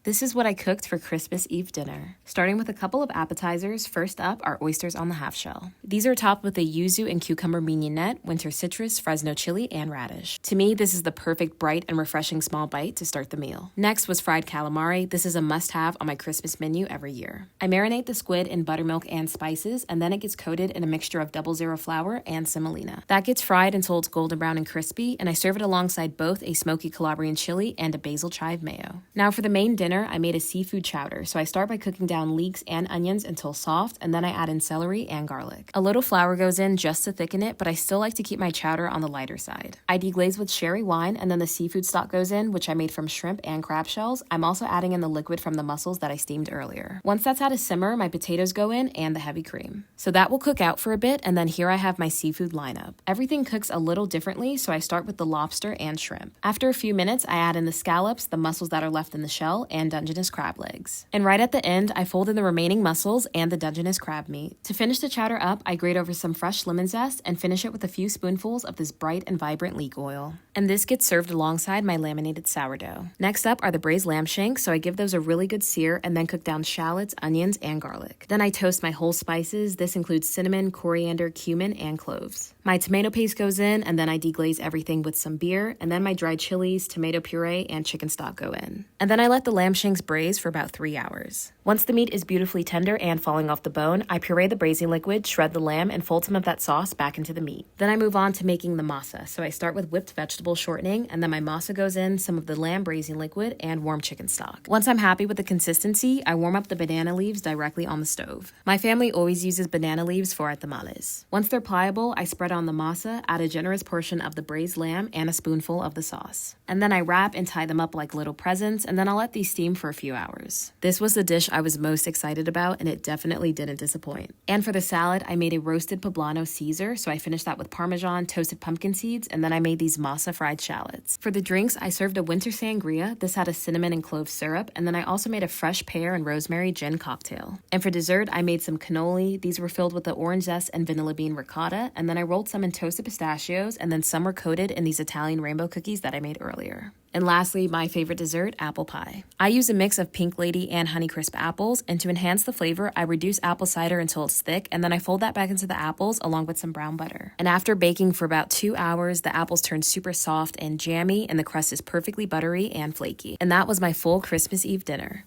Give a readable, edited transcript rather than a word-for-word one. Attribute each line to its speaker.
Speaker 1: This is what I cooked for Christmas Eve dinner. Starting with a couple of appetizers, first up are oysters on the half shell. These are topped with a yuzu and cucumber mignonette, winter citrus, Fresno chili, and radish. To me, this is the perfect bright and refreshing small bite to start the meal. Next was fried calamari. This is a must-have on my Christmas menu every year. I marinate the squid in buttermilk and spices, and then it gets coated in a mixture of 00 flour and semolina. That gets fried until it's golden brown and crispy, and I serve it alongside both a smoky Calabrian chili and a basil chive mayo. Now for the main dinner, I made a seafood chowder, so I start by cooking down leeks and onions until soft, and then I add in celery and garlic. A little flour goes in just to thicken it, but I still like to keep my chowder on the lighter side. I deglaze with sherry wine, and then the seafood stock goes in, which I made from shrimp and crab shells. I'm also adding in the liquid from the mussels that I steamed earlier. Once that's at a simmer, my potatoes go in and the heavy cream. So that will cook out for a bit, and then here I have my seafood lineup. Everything cooks a little differently, so I start with the lobster and shrimp. After a few minutes, I add in the scallops, the mussels that are left in the shell, and Dungeness crab legs. And right at the end, I fold in the remaining mussels and the Dungeness crab meat. To finish the chowder up, I grate over some fresh lemon zest and finish it with a few spoonfuls of this bright and vibrant leek oil. And this gets served alongside my laminated sourdough. Next up are the braised lamb shanks, so I give those a really good sear and then cook down shallots, onions, and garlic. Then I toast my whole spices. This includes cinnamon, coriander, cumin, and cloves. My tomato paste goes in, and then I deglaze everything with some beer, and then my dried chilies, tomato puree, and chicken stock go in. And then I let the lamb shanks braise for about 3 hours. Once the meat is beautifully tender and falling off the bone, I puree the braising liquid, shred the lamb, and fold some of that sauce back into the meat. Then I move on to making the masa, so I start with whipped vegetable shortening, and then my masa goes in, some of the lamb braising liquid, and warm chicken stock. Once I'm happy with the consistency, I warm up the banana leaves directly on the stove. My family always uses banana leaves for our tamales. Once they're pliable, I spread on the masa, add a generous portion of the braised lamb, and a spoonful of the sauce. And then I wrap and tie them up like little presents, and then I'll let these steam for a few hours. This was the dish I was most excited about, and it definitely didn't disappoint. And for the salad, I made a roasted poblano Caesar, so I finished that with Parmesan, toasted pumpkin seeds, and then I made these masa fried shallots. For the drinks, I served a winter sangria. This had a cinnamon and clove syrup, and then I also made a fresh pear and rosemary gin cocktail. And for dessert, I made some cannoli. These were filled with the orange zest and vanilla bean ricotta, and then I rolled some in toasted pistachios, and then some were coated in these Italian rainbow cookies that I made earlier. And lastly, my favorite dessert, apple pie. I use a mix of Pink Lady and Honeycrisp apples, and to enhance the flavor, I reduce apple cider until it's thick, and then I fold that back into the apples along with some brown butter. And after baking for about 2 hours, the apples turn super soft and jammy, and the crust is perfectly buttery and flaky. And that was my full Christmas Eve dinner.